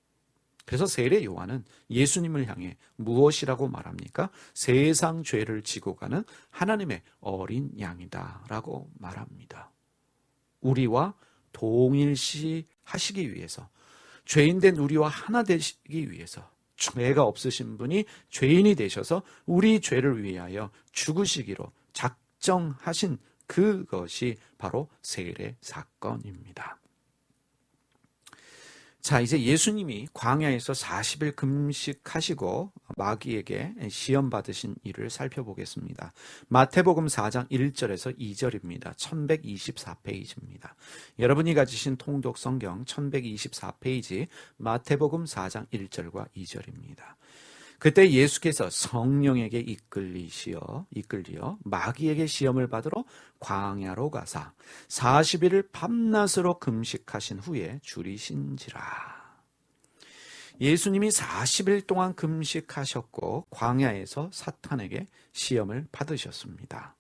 그래서 세례 요한은 예수님을 향해 무엇이라고 말합니까? 세상 죄를 지고 가는 하나님의 어린 양이다 라고 말합니다. 우리와 동일시 하시기 위해서, 죄인된 우리와 하나 되시기 위해서, 죄가 없으신 분이 죄인이 되셔서 우리 죄를 위하여 죽으시기로 작정하신 그것이 바로 세례 사건입니다. 자, 이제 예수님이 광야에서 40일 금식하시고 마귀에게 시험 받으신 일을 살펴보겠습니다. 마태복음 4장 1절에서 2절입니다. 1124페이지입니다. 여러분이 가지신 통독 성경 1124페이지 마태복음 4장 1절과 2절입니다. 그때 예수께서 성령에게 이끌리어 마귀에게 시험을 받으러 광야로 가사 40일을 밤낮으로 금식하신 후에 줄이신지라. 예수님이 40일 동안 금식하셨고 광야에서 사탄에게 시험을 받으셨습니다.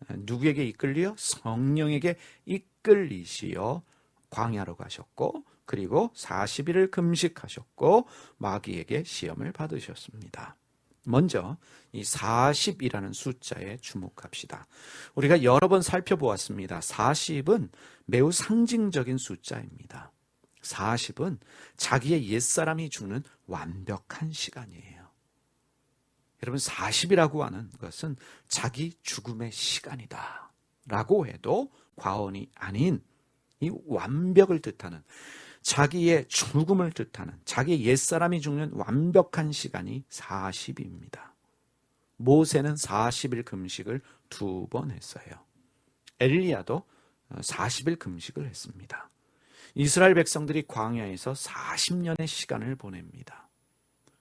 누구에게 이끌리어? 성령에게 이끌리시어 광야로 가셨고, 그리고 40일을 금식하셨고 마귀에게 시험을 받으셨습니다. 먼저 이 40이라는 숫자에 주목합시다. 우리가 여러 번 살펴보았습니다. 40은 매우 상징적인 숫자입니다. 40은 자기의 옛사람이 죽는 완벽한 시간이에요. 여러분, 40이라고 하는 것은 자기 죽음의 시간이다 라고 해도 과언이 아닌 이 완벽을 뜻하는, 자기의 죽음을 뜻하는, 자기의 옛사람이 죽는 완벽한 시간이 40입니다. 모세는 40일 금식을 2번 했어요. 엘리야도 40일 금식을 했습니다. 이스라엘 백성들이 광야에서 40년의 시간을 보냅니다.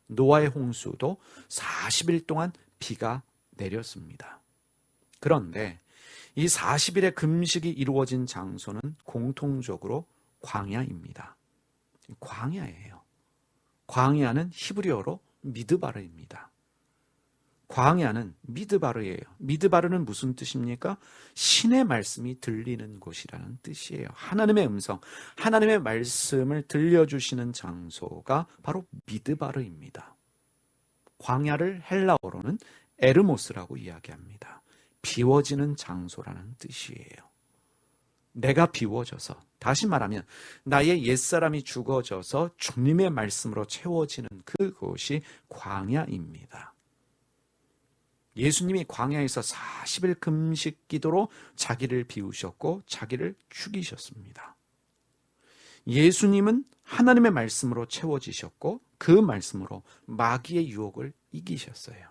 노아의 홍수도 40일 동안 비가 내렸습니다. 그런데 이 40일의 금식이 이루어진 장소는 공통적으로 광야입니다. 광야예요. 광야는 히브리어로 미드바르입니다. 광야는 미드바르예요. 미드바르는 무슨 뜻입니까? 신의 말씀이 들리는 곳이라는 뜻이에요. 하나님의 음성, 하나님의 말씀을 들려주시는 장소가 바로 미드바르입니다. 광야를 헬라어로는 에르모스라고 이야기합니다. 비워지는 장소라는 뜻이에요. 내가 비워져서, 다시 말하면 나의 옛사람이 죽어져서 주님의 말씀으로 채워지는 그곳이 광야입니다. 예수님이 광야에서 40일 금식 기도로 자기를 비우셨고 자기를 죽이셨습니다. 예수님은 하나님의 말씀으로 채워지셨고 그 말씀으로 마귀의 유혹을 이기셨어요.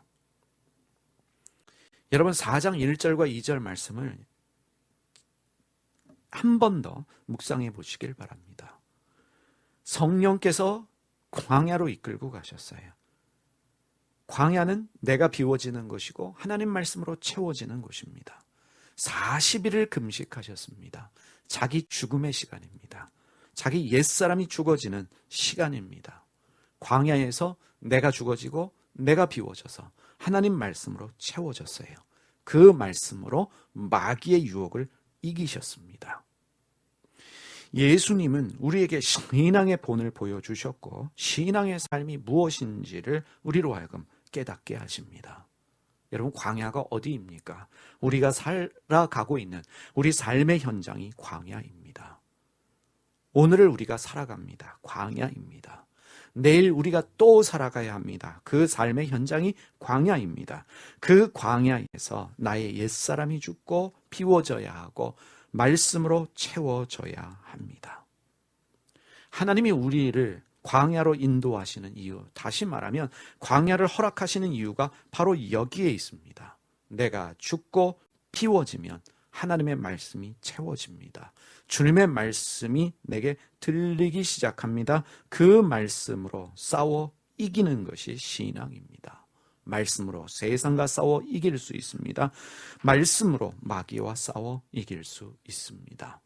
여러분, 4장 1절과 2절 말씀을 한 번 더 묵상해 보시길 바랍니다. 성령께서 광야로 이끌고 가셨어요. 광야는 내가 비워지는 것이고 하나님 말씀으로 채워지는 곳입니다. 40일을 금식하셨습니다. 자기 죽음의 시간입니다. 자기 옛사람이 죽어지는 시간입니다. 광야에서 내가 죽어지고 내가 비워져서 하나님 말씀으로 채워졌어요. 그 말씀으로 마귀의 유혹을 이기셨습니다. 예수님은 우리에게 신앙의 본을 보여주셨고 신앙의 삶이 무엇인지를 우리로 하여금 깨닫게 하십니다. 여러분, 광야가 어디입니까? 우리가 살아가고 있는 우리 삶의 현장이 광야입니다. 오늘을 우리가 살아갑니다. 광야입니다. 내일 우리가 또 살아가야 합니다. 그 삶의 현장이 광야입니다. 그 광야에서 나의 옛사람이 죽고 비워져야 하고 말씀으로 채워져야 합니다. 하나님이 우리를 광야로 인도하시는 이유, 다시 말하면 광야를 허락하시는 이유가 바로 여기에 있습니다. 내가 죽고 비워지면 하나님의 말씀이 채워집니다. 주님의 말씀이 내게 들리기 시작합니다. 그 말씀으로 싸워 이기는 것이 신앙입니다. 말씀으로 세상과 싸워 이길 수 있습니다. 말씀으로 마귀와 싸워 이길 수 있습니다.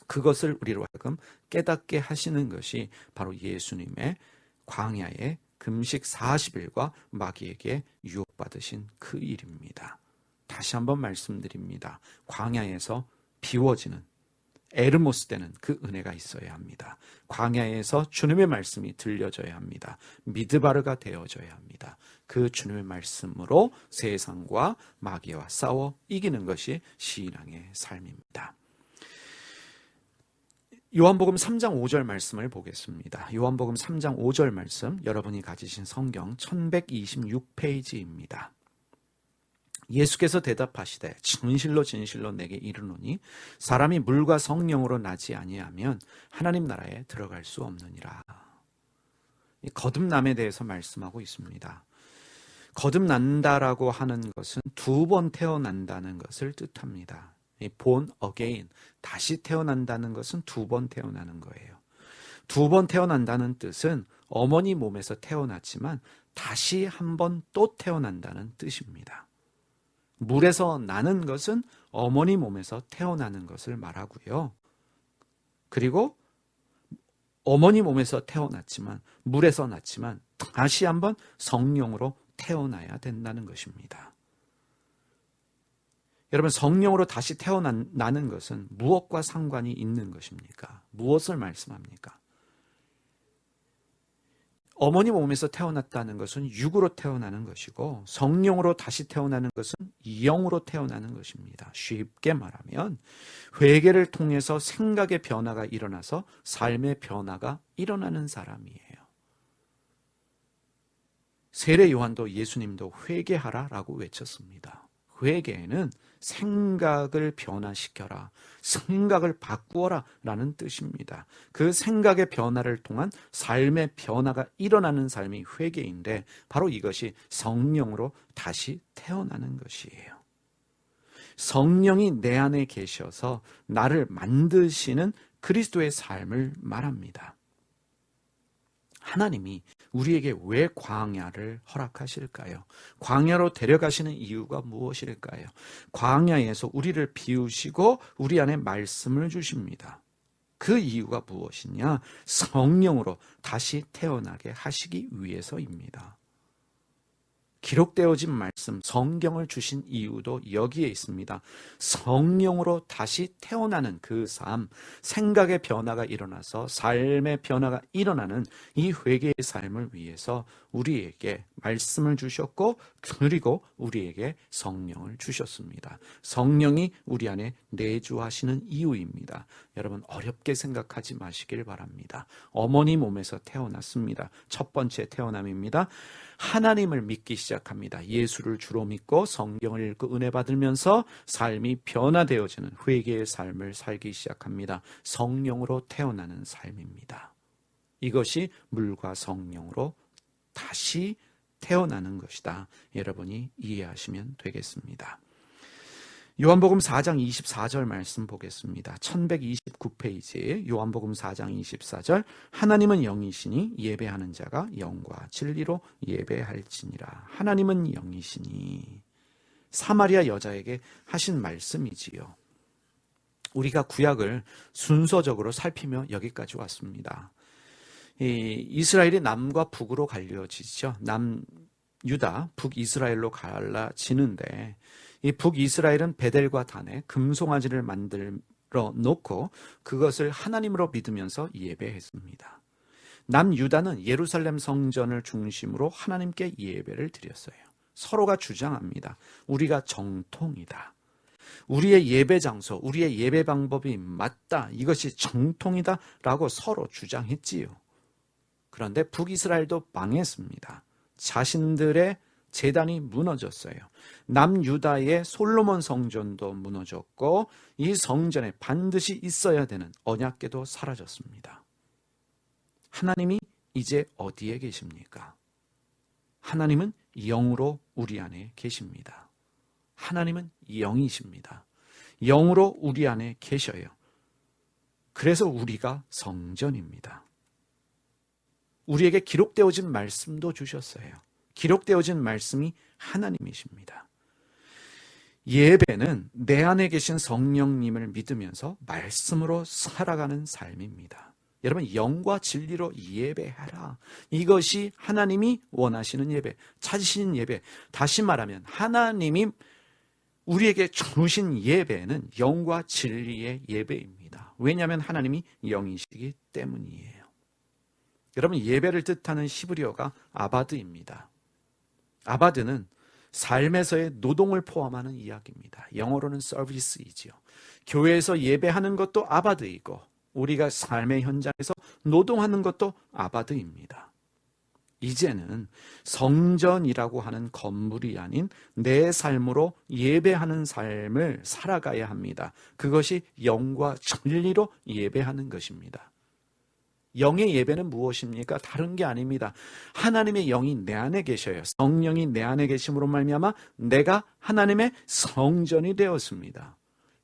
그것을 우리로 하여금 깨닫게 하시는 것이 바로 예수님의 광야의 금식 40일과 마귀에게 유혹받으신 그 일입니다. 다시 한번 말씀드립니다. 광야에서 비워지는 에르모스 되는 그 은혜가 있어야 합니다. 광야에서 주님의 말씀이 들려져야 합니다. 미드바르가 되어져야 합니다. 그 주님의 말씀으로 세상과 마귀와 싸워 이기는 것이 신앙의 삶입니다. 요한복음 3장 5절 말씀을 보겠습니다. 요한복음 3장 5절 말씀, 여러분이 가지신 성경 1126페이지입니다. 예수께서 대답하시되 진실로 진실로 내게 이르노니 사람이 물과 성령으로 나지 아니하면 하나님 나라에 들어갈 수 없느니라. 거듭남에 대해서 말씀하고 있습니다. 거듭난다라고 하는 것은 두 번 태어난다는 것을 뜻합니다. born again, 다시 태어난다는 것은 두 번 태어나는 거예요. 두 번 태어난다는 뜻은 어머니 몸에서 태어났지만 다시 한 번 또 태어난다는 뜻입니다. 물에서 나는 것은 어머니 몸에서 태어나는 것을 말하고요. 그리고 어머니 몸에서 태어났지만, 물에서 났지만 다시 한번 성령으로 태어나야 된다는 것입니다. 여러분, 성령으로 다시 태어나는 것은 무엇과 상관이 있는 것입니까? 무엇을 말씀합니까? 어머니 몸에서 태어났다는 것은 육으로 태어나는 것이고, 성령으로 다시 태어나는 것은 영으로 태어나는 것입니다. 쉽게 말하면 회개를 통해서 생각의 변화가 일어나서 삶의 변화가 일어나는 사람이에요. 세례 요한도 예수님도 회개하라라고 외쳤습니다. 회개는 생각을 변화시켜라, 생각을 바꾸어라 라는 뜻입니다. 그 생각의 변화를 통한 삶의 변화가 일어나는 삶이 회개인데, 바로 이것이 성령으로 다시 태어나는 것이에요. 성령이 내 안에 계셔서 나를 만드시는 그리스도의 삶을 말합니다. 하나님이 우리에게 왜 광야를 허락하실까요? 광야로 데려가시는 이유가 무엇일까요? 광야에서 우리를 비우시고 우리 안에 말씀을 주십니다. 그 이유가 무엇이냐? 성령으로 다시 태어나게 하시기 위해서입니다. 기록되어진 말씀, 성경을 주신 이유도 여기에 있습니다. 성령으로 다시 태어나는 그 삶, 생각의 변화가 일어나서 삶의 변화가 일어나는 이 회개의 삶을 위해서 우리에게 말씀을 주셨고, 그리고 우리에게 성령을 주셨습니다. 성령이 우리 안에 내주하시는 이유입니다. 여러분, 어렵게 생각하지 마시길 바랍니다. 어머니 몸에서 태어났습니다. 첫 번째 태어남입니다. 하나님을 믿기 시작합니다. 예수를 주로 믿고 성경을 읽고 은혜 받으면서 삶이 변화되어지는 회개의 삶을 살기 시작합니다. 성령으로 태어나는 삶입니다. 이것이 물과 성령으로 다시 태어나는 것이다. 여러분이 이해하시면 되겠습니다. 요한복음 4장 24절 말씀 보겠습니다. 1129페이지 요한복음 4장 24절, 하나님은 영이시니 예배하는 자가 영과 진리로 예배할지니라. 하나님은 영이시니, 사마리아 여자에게 하신 말씀이지요. 우리가 구약을 순서적으로 살피며 여기까지 왔습니다. 이스라엘이 남과 북으로 갈려지죠. 남유다, 북이스라엘로 갈라지는데, 이 북이스라엘은 베델과 단에 금송아지를 만들어 놓고 그것을 하나님으로 믿으면서 예배했습니다. 남유다는 예루살렘 성전을 중심으로 하나님께 예배를 드렸어요. 서로가 주장합니다. 우리가 정통이다. 우리의 예배 장소, 우리의 예배 방법이 맞다. 이것이 정통이다 라고 서로 주장했지요. 그런데 북이스라엘도 망했습니다. 자신들의 제단이 무너졌어요. 남유다의 솔로몬 성전도 무너졌고, 이 성전에 반드시 있어야 되는 언약궤도 사라졌습니다. 하나님이 이제 어디에 계십니까? 하나님은 영으로 우리 안에 계십니다. 하나님은 영이십니다. 영으로 우리 안에 계셔요. 그래서 우리가 성전입니다. 우리에게 기록되어진 말씀도 주셨어요. 기록되어진 말씀이 하나님이십니다. 예배는 내 안에 계신 성령님을 믿으면서 말씀으로 살아가는 삶입니다. 여러분, 영과 진리로 예배하라. 이것이 하나님이 원하시는 예배, 찾으시는 예배. 다시 말하면 하나님이 우리에게 주신 예배는 영과 진리의 예배입니다. 왜냐하면 하나님이 영이시기 때문이에요. 여러분, 예배를 뜻하는 히브리어가 아바드입니다. 아바드는 삶에서의 노동을 포함하는 이야기입니다. 영어로는 서비스이지요. 교회에서 예배하는 것도 아바드이고 우리가 삶의 현장에서 노동하는 것도 아바드입니다. 이제는 성전이라고 하는 건물이 아닌 내 삶으로 예배하는 삶을 살아가야 합니다. 그것이 영과 진리로 예배하는 것입니다. 영의 예배는 무엇입니까? 다른 게 아닙니다. 하나님의 영이 내 안에 계셔요. 성령이 내 안에 계심으로 말미암아 내가 하나님의 성전이 되었습니다.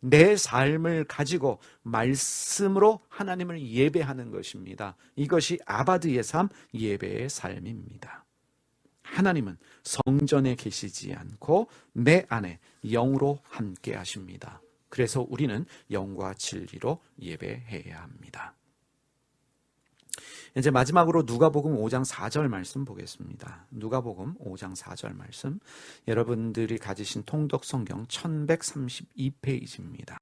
내 삶을 가지고 말씀으로 하나님을 예배하는 것입니다. 이것이 아바드의 삶, 예배의 삶입니다. 하나님은 성전에 계시지 않고 내 안에 영으로 함께 하십니다. 그래서 우리는 영과 진리로 예배해야 합니다. 이제 마지막으로 누가복음 5장 4절 말씀 보겠습니다. 누가복음 5장 4절 말씀, 여러분들이 가지신 통독 성경 1132페이지입니다.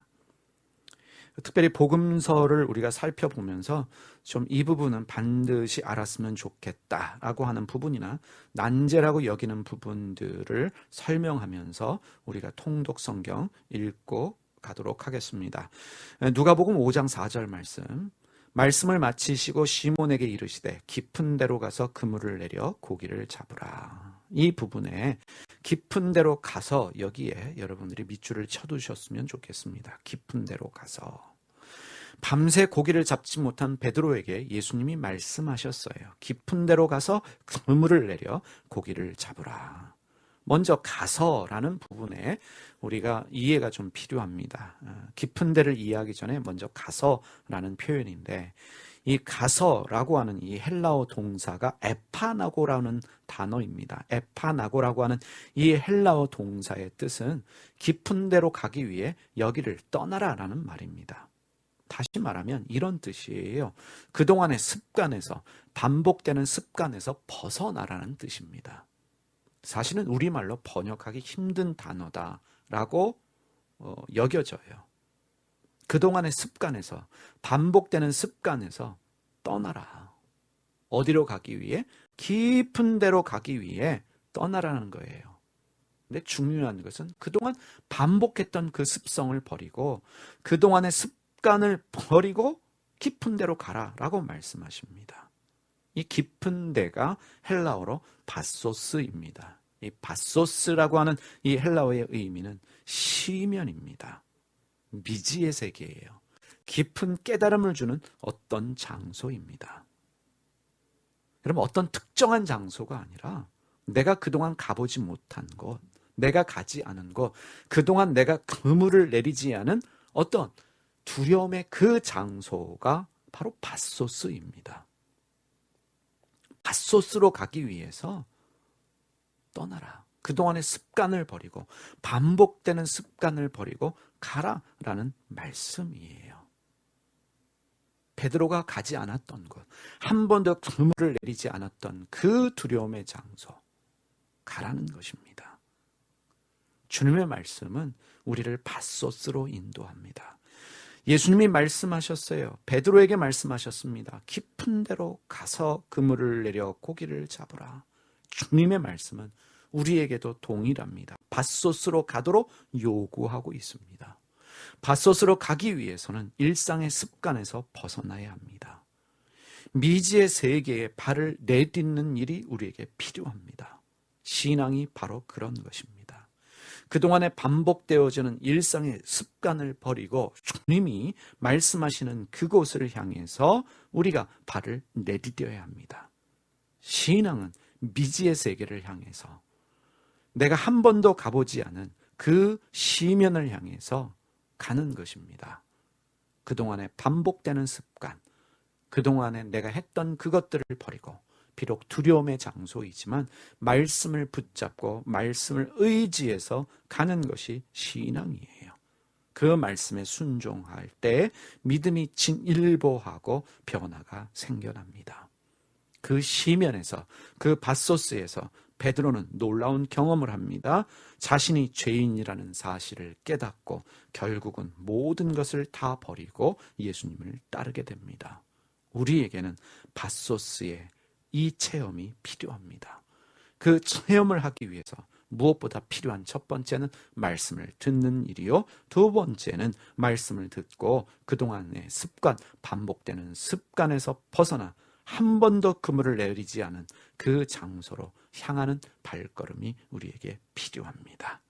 특별히 복음서를 우리가 살펴보면서 좀 이 부분은 반드시 알았으면 좋겠다라고 하는 부분이나 난제라고 여기는 부분들을 설명하면서 우리가 통독 성경 읽고 가도록 하겠습니다. 누가복음 5장 4절 말씀을 마치시고 시몬에게 이르시되 깊은 데로 가서 그물을 내려 고기를 잡으라. 이 부분에 깊은 데로 가서, 여기에 여러분들이 밑줄을 쳐두셨으면 좋겠습니다. 깊은 데로 가서. 밤새 고기를 잡지 못한 베드로에게 예수님이 말씀하셨어요. 깊은 데로 가서 그물을 내려 고기를 잡으라. 먼저 가서라는 부분에 우리가 이해가 좀 필요합니다. 깊은 데를 이해하기 전에 먼저 가서라는 표현인데, 이 가서라고 하는 이 헬라어 동사가 에파나고라는 단어입니다. 에파나고라고 하는 이 헬라어 동사의 뜻은 깊은 데로 가기 위해 여기를 떠나라라는 말입니다. 다시 말하면 이런 뜻이에요. 그동안의 습관에서, 반복되는 습관에서 벗어나라는 뜻입니다. 사실은 우리말로 번역하기 힘든 단어다라고 여겨져요. 그동안의 습관에서, 반복되는 습관에서 떠나라. 어디로 가기 위해? 깊은 데로 가기 위해 떠나라는 거예요. 근데 중요한 것은 그동안 반복했던 그 습성을 버리고, 그동안의 습관을 버리고 깊은 데로 가라라고 말씀하십니다. 이 깊은 데가 헬라어로 바소스입니다. 이 바소스라고 하는 이 헬라어의 의미는 시면입니다. 미지의 세계예요. 깊은 깨달음을 주는 어떤 장소입니다. 여러분, 어떤 특정한 장소가 아니라 내가 그동안 가보지 못한 곳, 내가 가지 않은 곳, 그동안 내가 그물을 내리지 않은 어떤 두려움의 그 장소가 바로 바소스입니다. 바소스로 가기 위해서 떠나라. 그동안의 습관을 버리고, 반복되는 습관을 버리고 가라라는 말씀이에요. 베드로가 가지 않았던 곳, 한 번도 그물을 내리지 않았던 그 두려움의 장소, 가라는 것입니다. 주님의 말씀은 우리를 바소스로 인도합니다. 예수님이 말씀하셨어요. 베드로에게 말씀하셨습니다. 깊은 데로 가서 그물을 내려 고기를 잡으라. 주님의 말씀은 우리에게도 동일합니다. 밧솥으로 가도록 요구하고 있습니다. 밧솥으로 가기 위해서는 일상의 습관에서 벗어나야 합니다. 미지의 세계에 발을 내딛는 일이 우리에게 필요합니다. 신앙이 바로 그런 것입니다. 그동안에 반복되어지는 일상의 습관을 버리고 주님이 말씀하시는 그곳을 향해서 우리가 발을 내디뎌야 합니다. 신앙은 미지의 세계를 향해서, 내가 한 번도 가보지 않은 그 시면을 향해서 가는 것입니다. 그동안에 반복되는 습관, 그동안에 내가 했던 그것들을 버리고 비록 두려움의 장소이지만 말씀을 붙잡고 말씀을 의지해서 가는 것이 신앙이에요. 그 말씀에 순종할 때 믿음이 진일보하고 변화가 생겨납니다. 그 시면에서, 그 밧소스에서 베드로는 놀라운 경험을 합니다. 자신이 죄인이라는 사실을 깨닫고 결국은 모든 것을 다 버리고 예수님을 따르게 됩니다. 우리에게는 밧소스의 이 체험이 필요합니다. 그 체험을 하기 위해서 무엇보다 필요한 첫 번째는 말씀을 듣는 일이요, 두 번째는 말씀을 듣고 그동안의 습관, 반복되는 습관에서 벗어나 한 번도 그물을 내리지 않은 그 장소로 향하는 발걸음이 우리에게 필요합니다.